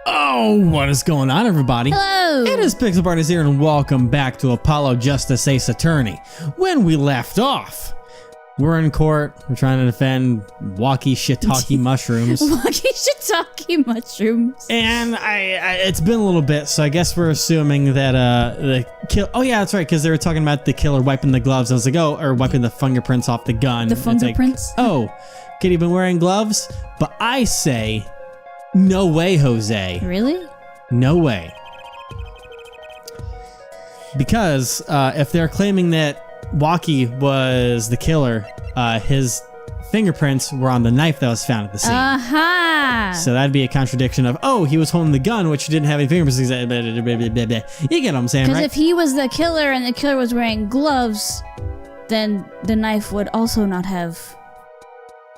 Oh, what is going on, everybody? Hello! It is Pixel Parties here, and welcome back to Apollo Justice Ace Attorney. When we left off, we're in court. We're trying to defend walkie shiitake mushrooms. Walkie shiitake mushrooms. And it's been a little bit, so I guess we're assuming that the kill. Oh yeah, that's right, because they were talking about the killer wiping the gloves. I was like, oh, or wiping the fingerprints off the gun. The fingerprints? Like, oh, could he been wearing gloves? But I say, no way, Jose. Really? No way. Because if they're claiming that Walkie was the killer, his fingerprints were on the knife that was found at the scene. Aha! So that'd be a contradiction of, oh, he was holding the gun, which didn't have any fingerprints. You get what I'm saying, right? Because if he was the killer and the killer was wearing gloves, then the knife would also not have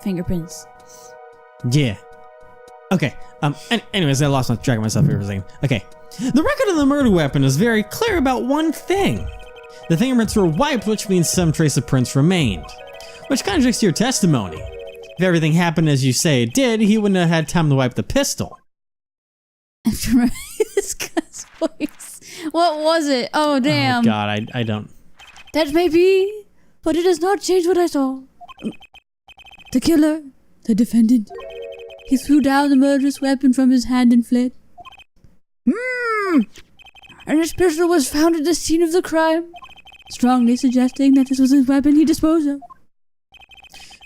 fingerprints. Yeah. Okay. Anyways, I lost my track of myself here for a second. Okay. The record of the murder weapon is very clear about one thing. The fingerprints were wiped, which means some trace of prints remained. Which contradicts your testimony. If everything happened as you say it did, he wouldn't have had time to wipe the pistol. I have to remember this guy's voice. What was it? Oh, damn. Oh, God, I don't. That may be, but it does not change what I saw. The killer, the defendant, he threw down the murderous weapon from his hand and fled. And his pistol was found at the scene of the crime, strongly suggesting that this was his weapon he disposed of.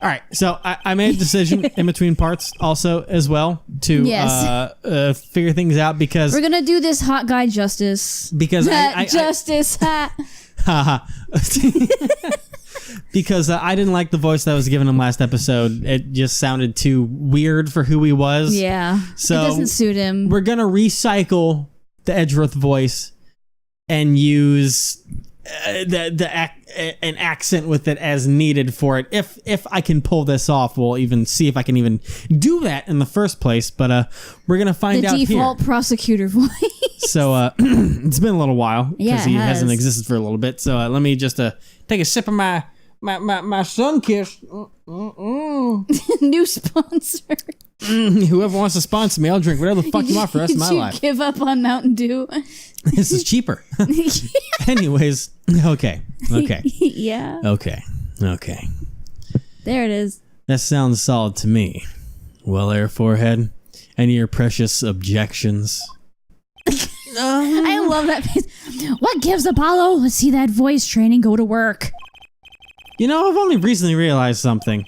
All right, so I made a decision in between parts also as well to figure things out because we're gonna do this hot guy justice. Because justice. Because I didn't like the voice that was given him last episode. It just sounded too weird for who he was. Yeah, so it doesn't suit him. We're gonna recycle the Edgeworth voice and use an accent with it as needed for it. If I can pull this off, we'll even see if I can even do that in the first place. But we're gonna find out here. The default prosecutor voice. So it's been a little while because he hasn't existed for a little bit. So let me just take a sip of my Sunkiss. New sponsor. Whoever wants to sponsor me, I'll drink whatever the fuck you want for the rest of my life. Did you give up on Mountain Dew? This is cheaper. Anyways, okay. Yeah. Okay. There it is. That sounds solid to me. Well, there, forehead. Any of your precious objections? I love that face. What gives, Apollo? Let's see that voice training go to work. You know, I've only recently realized something.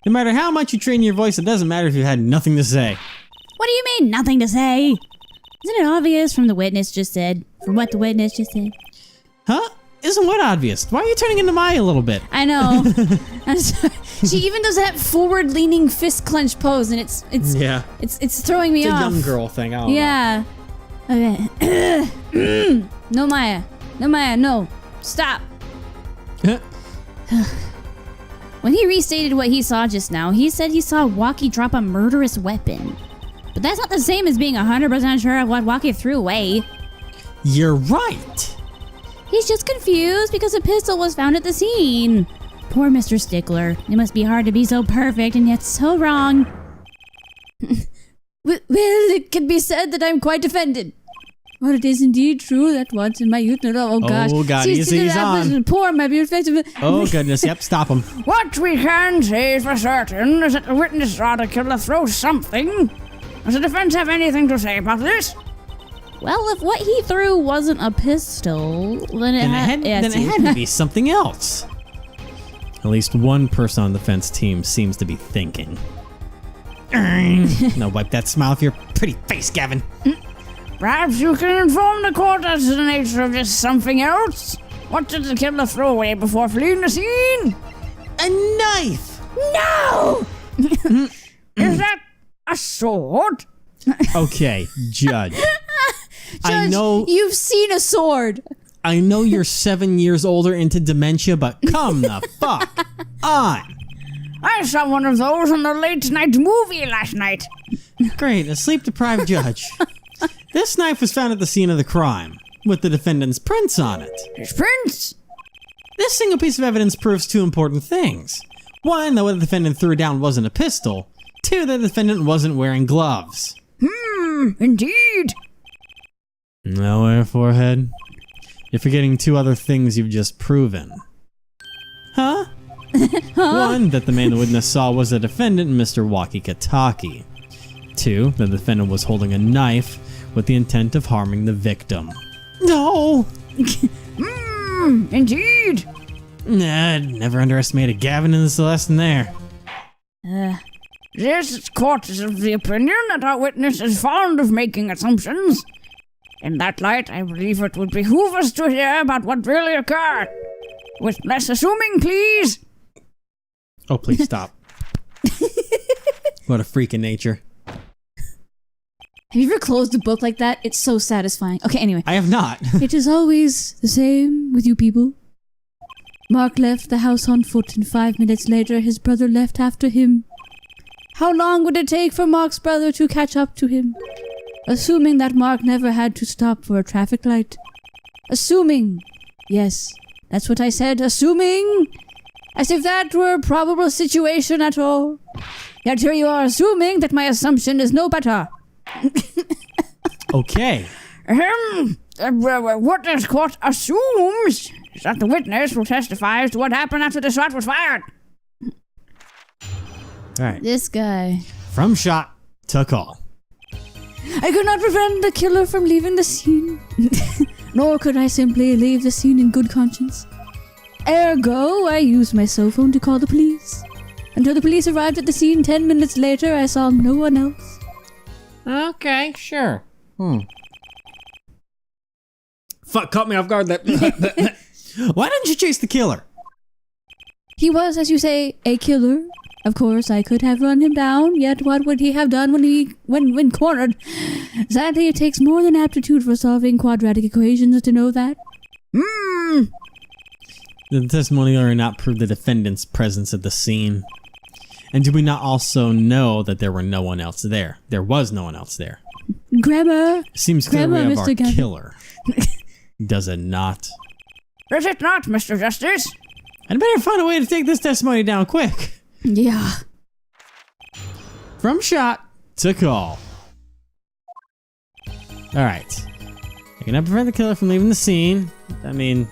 No matter how much you train your voice, it doesn't matter if you had nothing to say. What do you mean, nothing to say? Isn't it obvious from what the witness just said? Huh? Isn't what obvious? Why are you turning into Maya a little bit? I know. She even does that forward-leaning fist clench pose, and it's throwing me off. It's a young girl thing. I don't know. Okay. No, Maya, no. Stop. When he restated what he saw just now, he said he saw Walkie drop a murderous weapon. But that's not the same as being 100% sure of what Walkie threw away. You're right. He's just confused because a pistol was found at the scene. Poor Mr. Stickler. It must be hard to be so perfect and yet so wrong. Well, it can be said that I'm quite offended. But it is indeed true that once in my youth... Oh, gosh. Oh, God, he's on. Poor, my beautiful... Oh, goodness. Yep, stop him. What we can say for certain is that the witness saw the killer throw something. Does the defense have anything to say about this? Well, if what he threw wasn't a pistol, then it had to be something else. At least one person on the defense team seems to be thinking. Now wipe that smile off your pretty face, Gavin. Perhaps you can inform the court as to the nature of this something else. What did the killer throw away before fleeing the scene? A knife! No! Is that a sword? Okay, Judge. I know you've seen a sword. I know you're 7 years older into dementia, but come the fuck on. I saw one of those on the late night movie last night. Great, a sleep-deprived judge. This knife was found at the scene of the crime, with the defendant's prints on it. His prints? This single piece of evidence proves two important things. One, that what the defendant threw down wasn't a pistol. Two, that the defendant wasn't wearing gloves. Indeed. Nowhere, forehead. You're forgetting two other things you've just proven. Huh? One, that the man the witness saw was the defendant, Mr. Waki-Kataki. Two, that the defendant was holding a knife with the intent of harming the victim. No! Indeed. Nah, I'd never underestimated Gavin in this lesson there. This court is of the opinion that our witness is fond of making assumptions. In that light, I believe it would behoove us to hear about what really occurred. With less assuming, please. Oh, please stop. What a freak of nature. Have you ever closed a book like that? It's so satisfying. Okay, anyway. I have not. It is always the same with you people. Mark left the house on foot, and 5 minutes later his brother left after him. How long would it take for Mark's brother to catch up to him? Assuming that Mark never had to stop for a traffic light. Assuming. Yes, that's what I said. Assuming. As if that were a probable situation at all. Yet here you are assuming that my assumption is no better. Okay. What this court assumes is that the witness will testify as to what happened after the shot was fired. Alright. This guy. From shot to call. I could not prevent the killer from leaving the scene. Nor could I simply leave the scene in good conscience. Ergo, I used my cell phone to call the police. Until the police arrived at the scene 10 minutes later, I saw no one else. Okay, sure. Fuck, caught me off guard. Why didn't you chase the killer? He was, as you say, a killer. Of course, I could have run him down, yet what would he have done when cornered? Sadly, it takes more than aptitude for solving quadratic equations to know that. The testimony or not prove the defendant's presence at the scene. And do we not also know that there were no one else there? There was no one else there. Grammar. Seems clear we Grammar, have our Mr. Gavin. killer. Does it not? Does it not, Mr. Justice? I'd better find a way to take this testimony down quick. Yeah. From shot to call. Alright. I cannot prevent the killer from leaving the scene. I mean,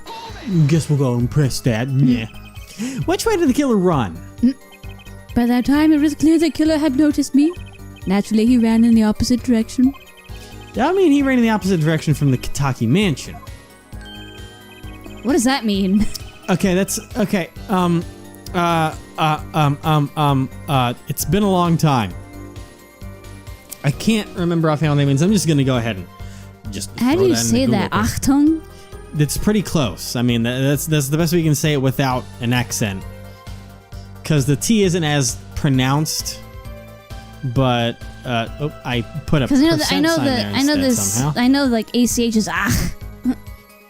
guess we'll go and press that. Yeah. Which way did the killer run? By that time, it was clear the killer had noticed me. Naturally, he ran in the opposite direction. I mean, he ran in the opposite direction from the Kataki mansion. What does that mean? Okay, that's okay. It's been a long time. I can't remember offhand what that means. I'm just gonna go ahead and just. How do you say that? Achtung? It's pretty close. I mean, that's the best we can say it without an accent, because the T isn't as pronounced. But I put a percent sign there instead somehow. I know like ACH is ach.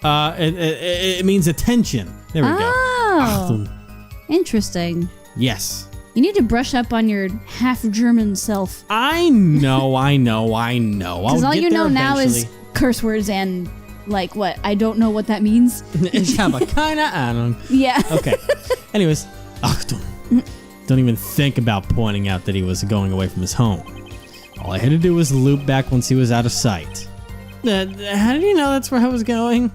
It means attention. There we go. Oh, interesting. Yes. You need to brush up on your half German self. I know. Because all you know now is curse words and like what? I don't know what that means. Ich habe keine Ahnung. Yeah. Okay. Anyways, Achtung. Don't even think about pointing out that he was going away from his home. All I had to do was loop back once he was out of sight. How did you know that's where I was going?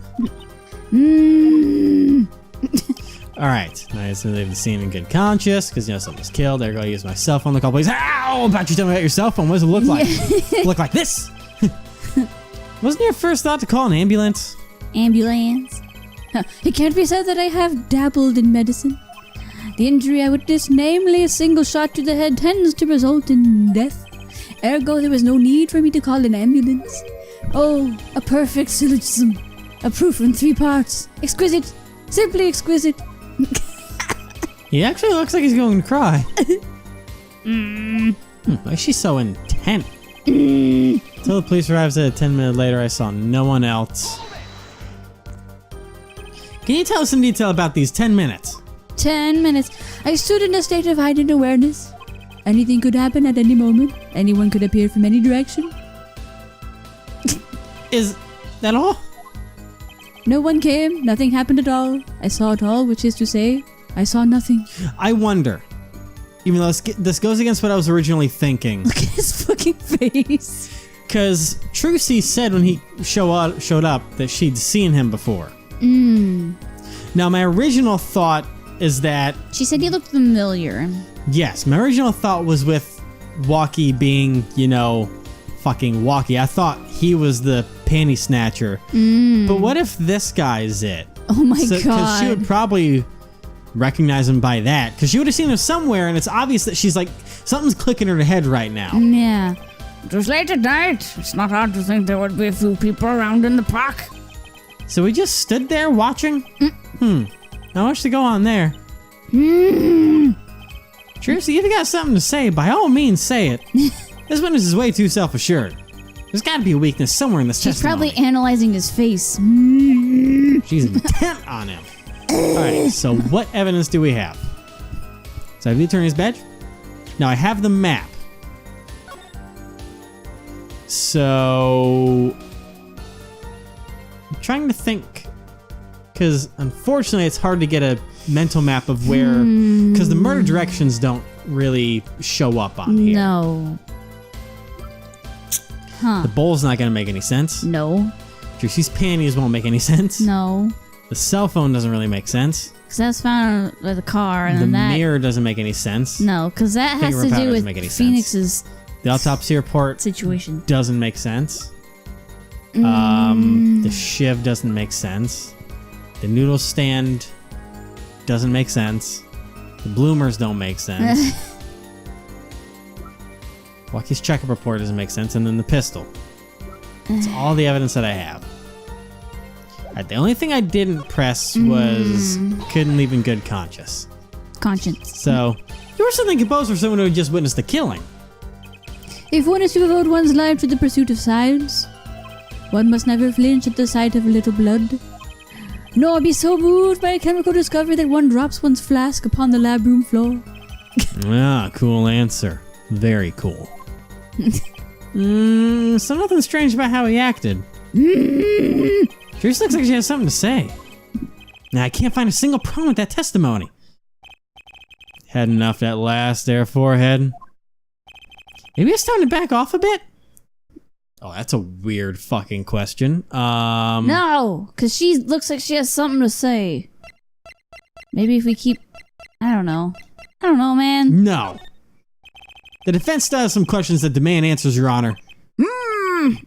Alright, now I just leave the scene in good conscience, because, someone was killed. There I go, I use my cell phone to call police. Ow! About you tell me about your cell phone. What does it look like? Look like this? Wasn't your first thought to call an ambulance? Ambulance. It can't be said that I have dabbled in medicine. The injury I witnessed, namely a single shot to the head, tends to result in death. Ergo, there was no need for me to call an ambulance. Oh, a perfect syllogism. A proof in 3 parts. Exquisite. Simply exquisite. He actually looks like he's going to cry. Why is she so intent? Until the police arrives at 10 minutes later, I saw no one else. Can you tell us some detail about these 10 minutes? 10 minutes. I stood in a state of heightened awareness. Anything could happen at any moment. Anyone could appear from any direction. Is that all? No one came. Nothing happened at all. I saw it all, which is to say, I saw nothing. I wonder, even though this goes against what I was originally thinking. Look at his fucking face. Because Trucy said when he showed up that she'd seen him before. Now, my original thought is that... She said he looked familiar. Yes, my original thought was with Walkie being, fucking Walkie. I thought he was the panty snatcher. But what if this guy's it? Oh my God. Because she would probably recognize him by that. Because she would have seen him somewhere, and it's obvious that she's like, something's clicking in her head right now. Yeah. It was late at night. It's not hard to think there would be a few people around in the park. So we just stood there watching? Not much to go on there. Trucy, if you got something to say, by all means say it. This witness is way too self-assured. There's got to be a weakness somewhere in this testimony. She's probably analyzing his face. She's intent on him. Alright, so what evidence do we have? So I have the attorney's badge. Now I have the map. So... I'm trying to think. Because unfortunately it's hard to get a mental map of where... Because the murder directions don't really show up on here. No. Huh. The bowl's not going to make any sense. No. Trucy's panties won't make any sense. No. The cell phone doesn't really make sense. Because that's found by the car, and the then that... mirror doesn't make any sense. No, because that has to Fingerprint do powder with doesn't make any sense. Phoenix's The autopsy report situation. doesn't make sense. The shiv doesn't make sense. The noodle stand doesn't make sense. The bloomers don't make sense. Walkie's checkup report doesn't make sense, and then the pistol. That's all the evidence that I have. Alright, the only thing I didn't press was couldn't leave in good conscience. So, you were something composed for someone who had just witnessed the killing. If one is to devote one's life to the pursuit of science, one must never flinch at the sight of a little blood, nor be so moved by a chemical discovery that one drops one's flask upon the lab room floor. Ah, cool answer. Very cool. So nothing strange about how he acted. Trace looks like she has something to say. Now, I can't find a single problem with that testimony. Had enough that last there, forehead? Maybe it's time to back off a bit? Oh, that's a weird fucking question. No, because she looks like she has something to say. Maybe if we keep... I don't know, man. No. The defense still has some questions that demand answers, Your Honor.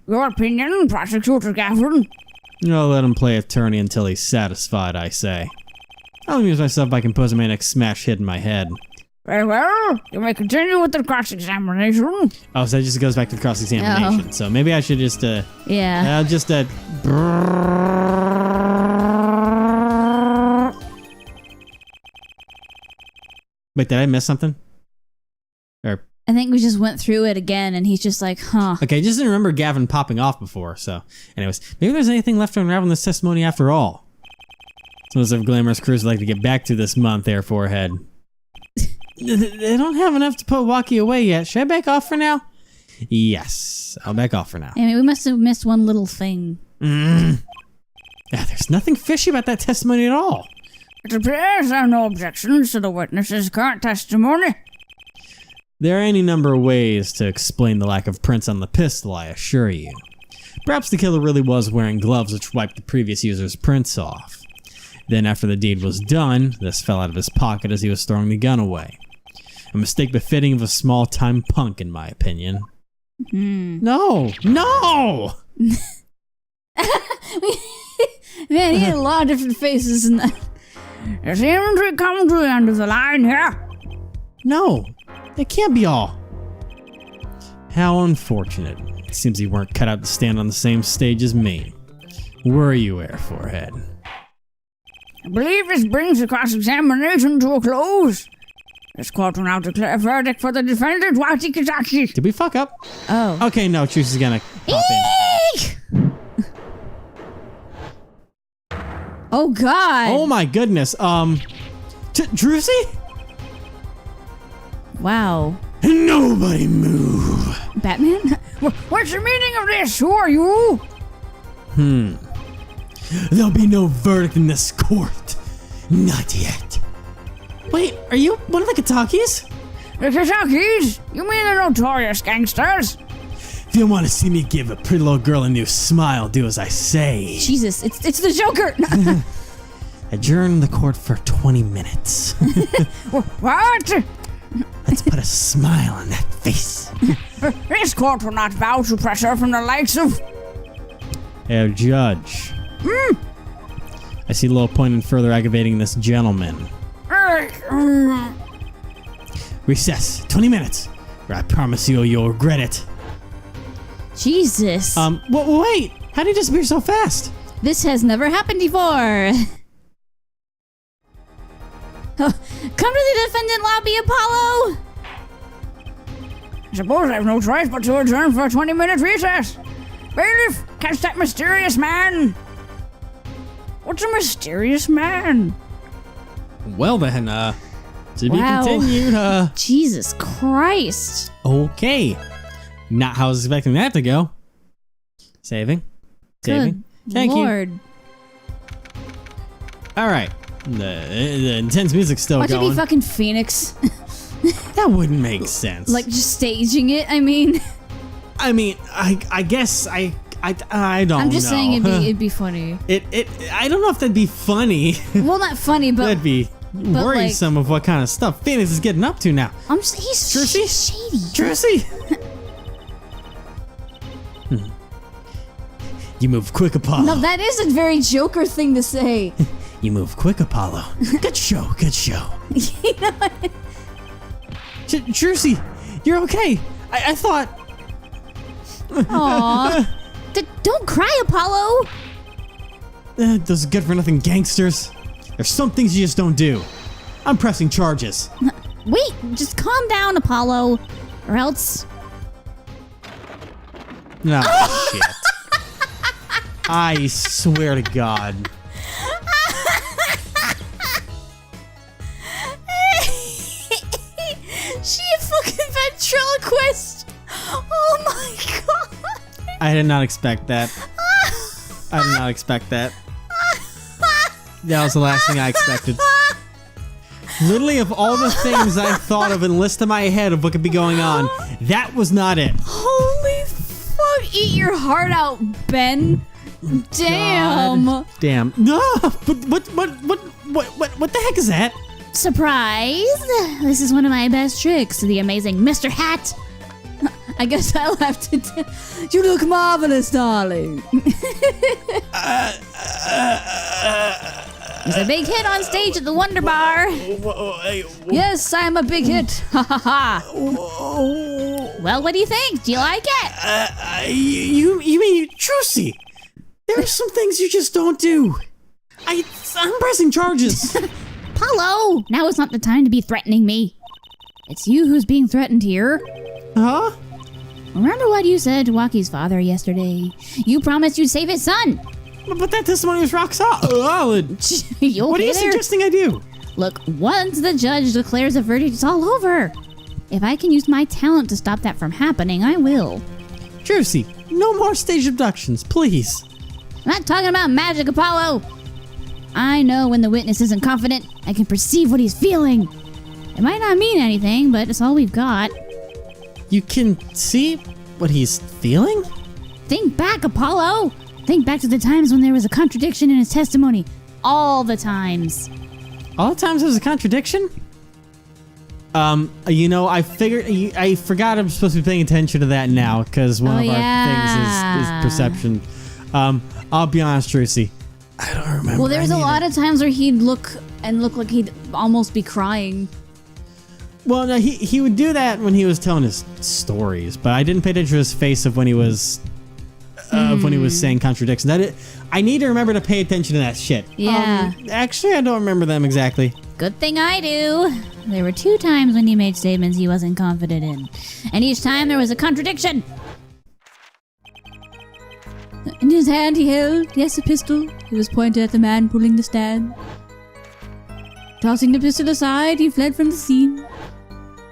Your opinion, Prosecutor Gavin? I'll let him play attorney until he's satisfied, I say. I'll amuse myself by composing my next smash hit in my head. Very well. You may continue with the cross-examination. Oh, so that just goes back to the cross-examination. Oh. So maybe I should just, Yeah. I'll just, Wait, did I miss something? Or... I think we just went through it again, and he's just like, huh. Okay, I just didn't remember Gavin popping off before, so... Anyways, maybe there's anything left to unravel in this testimony after all. Some of the glamorous crews would like to get back to this month, there, forehead. They don't have enough to put Walkie away yet. Should I back off for now? Yes, I'll back off for now. I mean, we must have missed one little thing. Yeah, there's nothing fishy about that testimony at all. It appears there are no objections to the witness's current testimony. There are any number of ways to explain the lack of prints on the pistol, I assure you. Perhaps the killer really was wearing gloves which wiped the previous user's prints off. Then after the deed was done, this fell out of his pocket as he was throwing the gun away. A mistake befitting of a small-time punk, in my opinion. No! No! Man, he had a lot of different faces in that. It seems we come to the end of the line here. No! It can't be all. How unfortunate. It seems you weren't cut out to stand on the same stage as me. Were you, Air Forehead? I believe this brings the cross-examination to a close. This court will now declare a verdict for the defendant, Wati Kazaki. Did we fuck up? Oh. Okay, no, Truce is gonna pop in. Oh, God. Oh my goodness, Drusy? Wow. Nobody move. Batman? What's the meaning of this? Who are you? There'll be no verdict in this court. Not yet. Wait, are you one of the Katakis? The Kazakis? You mean the notorious gangsters? you want to see me give a pretty little girl a new smile, do as I say. Jesus, it's the Joker. Adjourn the court for 20 minutes. What? Let's put a smile on that face. This court will not bow to pressure from the likes of... Hey, Judge. I see little point in further aggravating this gentleman. Recess, 20 minutes, or I promise you'll regret it. Jesus. Wait, how did he disappear so fast? This has never happened before. Oh, come to the defendant lobby, Apollo! I suppose I have no choice but to adjourn for a 20-minute recess. Bailiff, catch that mysterious man. What's a mysterious man? Well then, to be Wow. continued, Jesus Christ. Okay. Not how I was expecting that to go. Saving. Good Thank you. Lord. Alright. The intense music's still Watch it going. be fucking Phoenix. That wouldn't make sense. Like, just staging it, I mean. I mean, I guess I don't know. I'm just saying it'd be funny. I don't know if that'd be funny. Well, not funny, but That'd be worrisome of what kind of stuff Phoenix is getting up to now. I'm just, he's Jersey? shady. Jersey! You move quick, Apollo. No, that is a very Joker thing to say. You move quick, Apollo. Good show, good show. You know what? Jersey, you're okay. I thought... Aw. Don't cry, Apollo. Those good-for-nothing gangsters. There's some things you just don't do. I'm pressing charges. Wait, just calm down, Apollo. Or else... No, shit. I swear to God. She a fucking ventriloquist. Oh my god. I did not expect that. I did not expect that. That was the last thing I expected. Literally, of all the things I thought of and list in my head of what could be going on, that was not it. Holy fuck. Eat your heart out, Ben. Damn. God damn. No, but what the heck is that? Surprise. This is one of my best tricks, the amazing Mr. Hat. I guess I'll have to you look marvelous, darling. It's a big hit on stage at the Wonder Bar. Yes, I'm a big hit. Ha ha ha. Well, what do you think? Do you like it? You mean Trucy? There are some things you just don't do. I'm pressing charges. Apollo, now is not the time to be threatening me. It's you who's being threatened here. Huh? Remember what you said to Waki's father yesterday? You promised you'd save his son. But that testimony was rock solid. You'll What are be you there. suggesting I do? Look, once the judge declares a verdict, it's all over. If I can use my talent to stop that from happening, I will. Jersey, no more stage abductions, please. I'm not talking about magic, Apollo. I know when the witness isn't confident. I can perceive what he's feeling. It might not mean anything, but it's all we've got. You can see what he's feeling? Think back, Apollo. Think back to the times when there was a contradiction in his testimony. All the times. All the times there's a contradiction? I forgot I'm supposed to be paying attention to that now, because one of our things is perception. I'll be honest, Tracy. I don't remember. Well, there's a lot of times where he'd look like he'd almost be crying. Well, no, he would do that when he was telling his stories, but I didn't pay attention to his face of when he was saying contradictions. I need to remember to pay attention to that shit. Yeah. Actually, I don't remember them exactly. Good thing I do. There were 2 times when he made statements he wasn't confident in. And each time there was a contradiction. In his hand he held, yes, a pistol. It was pointed at the man pulling the stand. Tossing the pistol aside, he fled from the scene.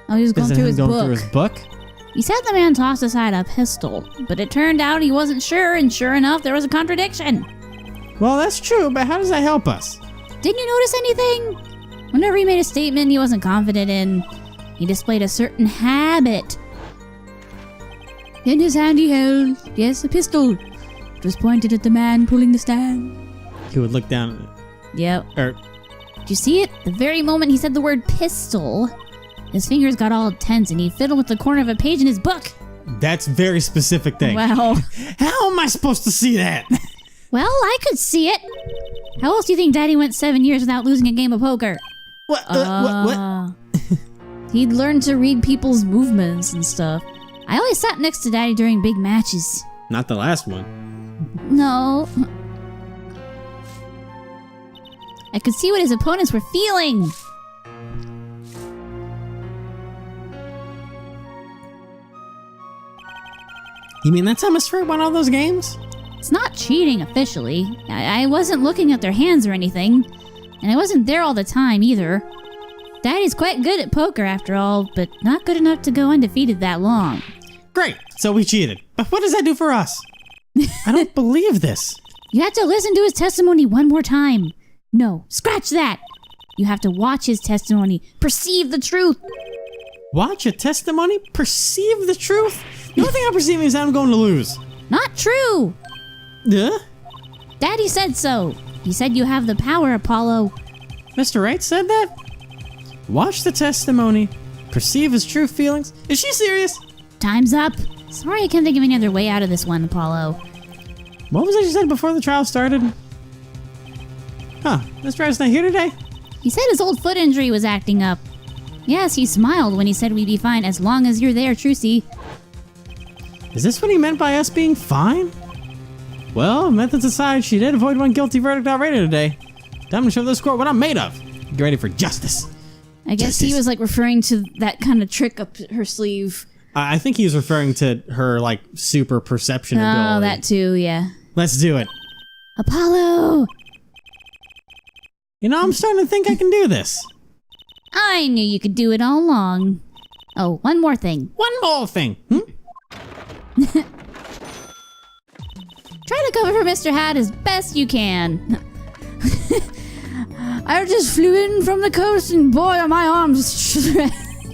Oh, he was going through his book. He said the man tossed aside a pistol, but it turned out he wasn't sure, and sure enough, there was a contradiction. Well, that's true, but how does that help us? Didn't you notice anything? Whenever he made a statement he wasn't confident in, he displayed a certain habit. In his hand he held, yes, a pistol. It was pointed at the man pulling the stand. He would look down. Yep. Or, Did you see it? The very moment he said the word pistol, his fingers got all tense and he fiddled with the corner of a page in his book. that's a very specific thing. Wow. How am I supposed to see that? Well, I could see it. How else do you think Daddy went 7 years without losing a game of poker? What? What? He'd learned to read people's movements and stuff. I always sat next to Daddy during big matches. Not the last one. No. I could see what his opponents were feeling. You mean that's how Mr. won all those games? It's not cheating officially. I wasn't looking at their hands or anything. And I wasn't there all the time either. Daddy's quite good at poker after all, but not good enough to go undefeated that long. Great, so we cheated. But what does that do for us? I don't believe this. You have to listen to his testimony one more time. No, scratch that. You have to watch his testimony, perceive the truth. Watch a testimony? Perceive the truth? The only thing I'm perceiving is that I'm going to lose. Not true. Yeah? Daddy said so. He said you have the power, Apollo. Mr. Wright said that? Watch the testimony, perceive his true feelings. Is she serious? Time's up. Sorry I can't think of any other way out of this one, Apollo. What was it you said before the trial started? Huh, Mr. Wright's not here today? He said his old foot injury was acting up. Yes, he smiled when he said we'd be fine as long as you're there, Trucy. Is this what he meant by us being fine? Well, methods aside, she did avoid one guilty verdict already today. Time to show this court what I'm made of. Get ready for justice. I guess he was like referring to that kind of trick up her sleeve. I think he was referring to her like super perception ability. Oh, that too, yeah. Let's do it. Apollo! You know, I'm starting to think I can do this. I knew you could do it all along. Oh, one more thing. One more thing. Try to cover for Mr. Hat as best you can. I just flew in from the coast and boy are my arms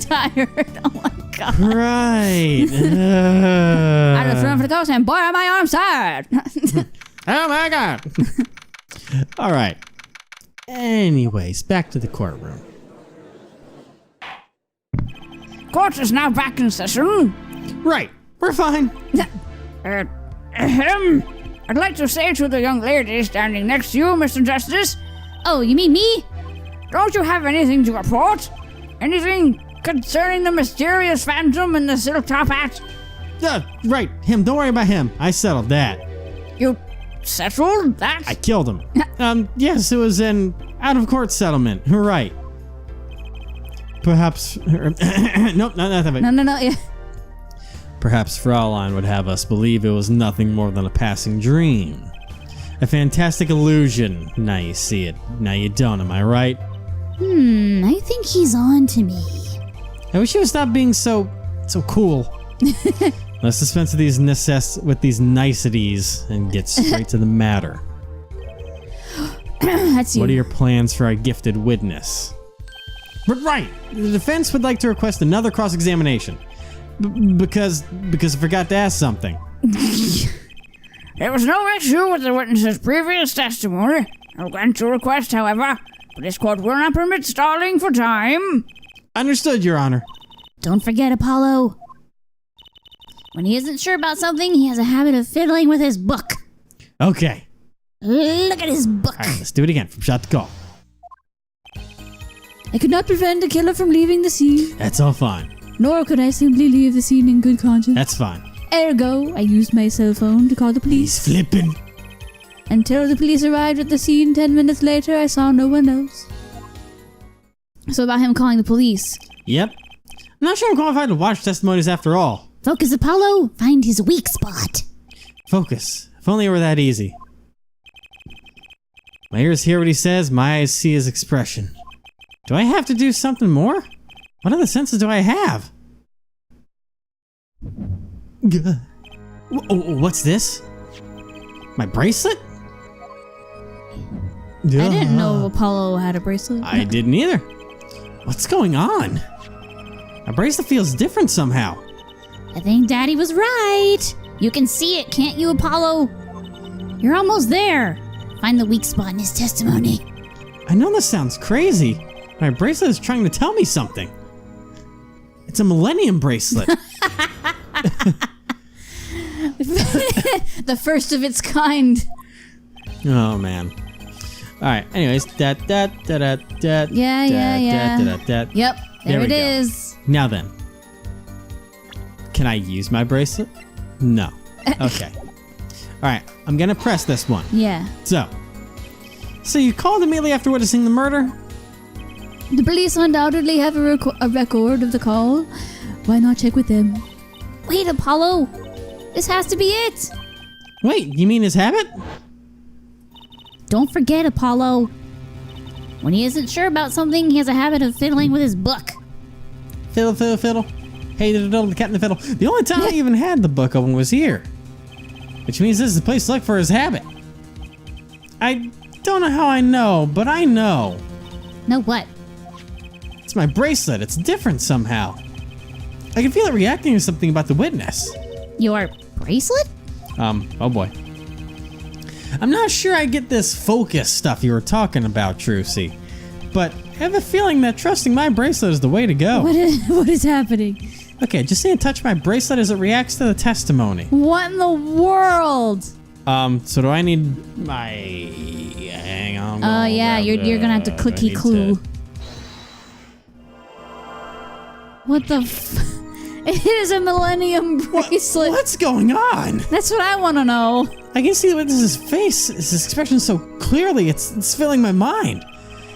tired. Oh my god. Right. I just flew in from the coast and boy are my arms tired. Oh my god. All right. Anyways, back to the courtroom. Court is now back in session. Right. We're fine. I'd like to say to the young lady standing next to you, Mr. Justice, Oh, you mean me? don't you have anything to report? Anything concerning the mysterious phantom in the silk top hat? Right. Him. Don't worry about him. I settled that. You settled that? I killed him. Yes, it was an out-of-court settlement. Right. Perhaps... nope, not that. No, yeah. Perhaps Fraulein would have us believe it was nothing more than a passing dream. A fantastic illusion. Now you see it. Now you don't, am I right? I think he's on to me. I wish you would stop being so cool. Let's dispense with these niceties and get straight to the matter. That's you. What are your plans for our gifted witness? But right, the defense would like to request another cross-examination. Because I forgot to ask something. There was no issue with the witness's previous testimony. I'll grant your request, however, but this court will not permit stalling for time. Understood, Your Honor. Don't forget, Apollo. When he isn't sure about something, he has a habit of fiddling with his book. Okay. Look at his book. All right, let's do it again from shot to call. I could not prevent the killer from leaving the scene, That's all fine. nor could I simply leave the scene in good conscience. That's fine. Ergo, I used my cell phone to call the police. He's flipping. Until the police arrived at the scene 10 minutes later, I saw no one else. So about him calling the police. Yep. I'm not sure I'm qualified to watch testimonies after all. Focus, Apollo. Find his weak spot. Focus. If only it were that easy. My ears hear what he says, my eyes see his expression. Do I have to do something more? What other senses do I have? What's this? My bracelet? I didn't know Apollo had a bracelet. I didn't either. What's going on? My bracelet feels different somehow. I think Daddy was right. You can see it, can't you, Apollo? You're almost there. Find the weak spot in his testimony. I know this sounds crazy. My bracelet is trying to tell me something. It's a Millennium bracelet. The first of its kind. Oh, man. All right. Anyways, Yeah. Yep, there it is. Now then, can I use my bracelet? No. Okay. All right. I'm gonna press this one. Yeah. So you called immediately after witnessing the murder? The police undoubtedly have a record of the call. Why not check with them? Wait, Apollo. This has to be it. Wait, you mean his habit? Don't forget, Apollo. When he isn't sure about something, he has a habit of fiddling with his book. Fiddle, fiddle, fiddle. Hey, the cat and the fiddle. The only time I even had the book open was here. Which means this is the place to look for his habit. I don't know how I know, but I know. Know what? It's my bracelet. It's different somehow. I can feel it reacting to something about the witness. Your bracelet? Oh boy. I'm not sure I get this focus stuff you were talking about, Trucy. But I have a feeling that trusting my bracelet is the way to go. What is happening? Okay, just saying touch my bracelet as it reacts to the testimony. What in the world? So do I need my... Hang on. Oh yeah, you're gonna have to clicky clue. What the It is a Millennium bracelet. What's going on? That's what I want to know. I can see the witness's face, his expression so clearly, it's filling my mind.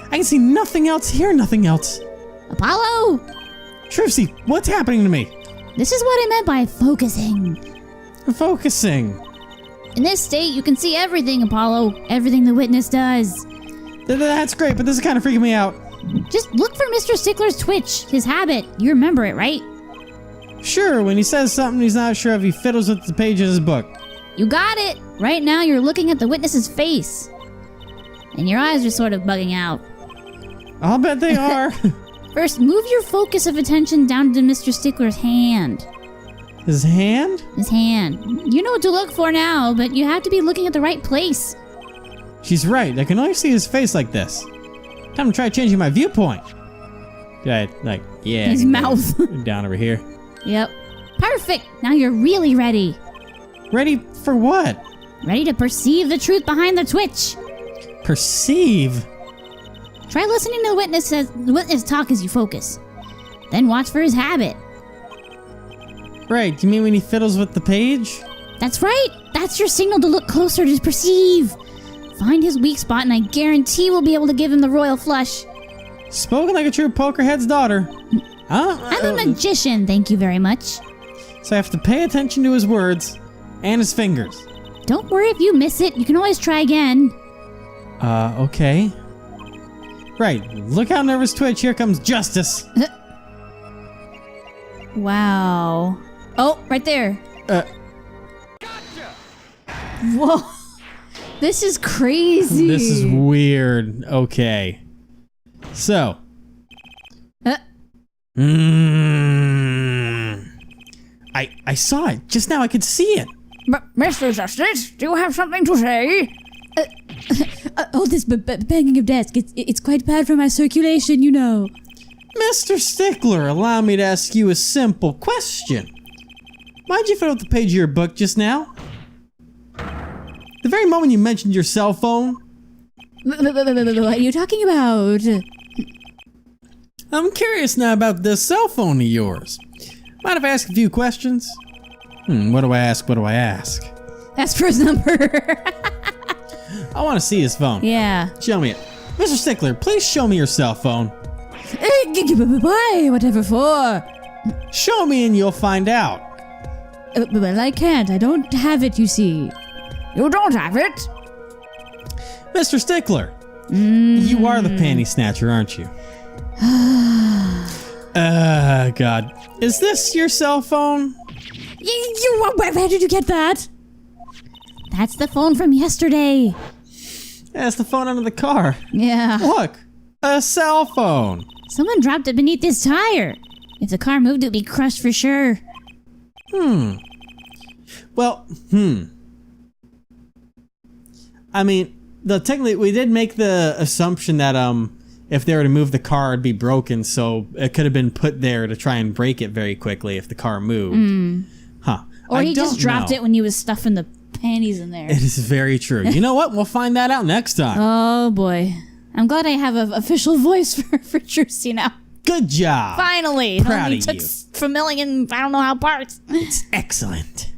I can see nothing else, hear nothing else. Apollo! Trucy, what's happening to me? This is what I meant by focusing. Focusing. In this state, you can see everything, Apollo. Everything the witness does. That's great, but this is kind of freaking me out. Just look for Mr. Stickler's twitch, his habit. You remember it, right? Sure, when he says something he's not sure if he fiddles with the page in his book. You got it. Right now, you're looking at the witness's face. And your eyes are sort of bugging out. I'll bet they are. First, move your focus of attention down to Mr. Stickler's hand. His hand? His hand. You know what to look for now, but you have to be looking at the right place. She's right. I can only see his face like this. Time to try changing my viewpoint. Yeah. His mouth. Down over here. Yep. Perfect. Now you're really ready. Ready for what? Ready to perceive the truth behind the twitch. Perceive? Try listening to the witness talk as you focus. Then watch for his habit. Right, you mean when he fiddles with the page? That's right. That's your signal to look closer to perceive. Find his weak spot and I guarantee we'll be able to give him the royal flush. Spoken like a true pokerhead's daughter. I'm a magician, thank you very much. So I have to pay attention to his words and his fingers. Don't worry if you miss it. You can always try again. Okay. Right, look how nervous twitch. Here comes justice. Wow. Oh, right there. Gotcha! Whoa. This is crazy. This is weird. Okay. So. I saw it. Just now I could see it. Mr. Justice, do you have something to say? All this banging of desk, it's quite bad for my circulation, you know. Mr. Stickler, allow me to ask you a simple question. Why'd you fill out the page of your book just now? The very moment you mentioned your cell phone? What are you talking about? I'm curious now about this cell phone of yours. Mind if I ask a few questions? What do I ask? Ask for his number. I want to see his phone. Yeah. Show me it. Mr. Stickler, please show me your cell phone. Why? Whatever for? Show me and you'll find out. Well, I can't. I don't have it, you see. You don't have it? Mr. Stickler, you are the panty snatcher, aren't you? God. Is this your cell phone? Where did you get that? That's the phone from yesterday. That's the phone under the car. Yeah. Look, a cell phone. Someone dropped it beneath this tire. If the car moved, it would be crushed for sure. Well, I mean, technically, we did make the assumption that if they were to move the car, it'd be broken, so it could have been put there to try and break it very quickly if the car moved. Huh. Or he just dropped know. it when he was stuffing the panties in there. It is very true. You know what? We'll find that out next time. Oh boy. I'm glad I have an official voice for Juicy now. Good job. Finally. Proud it only of took you. for million, I don't know how parts. It's excellent.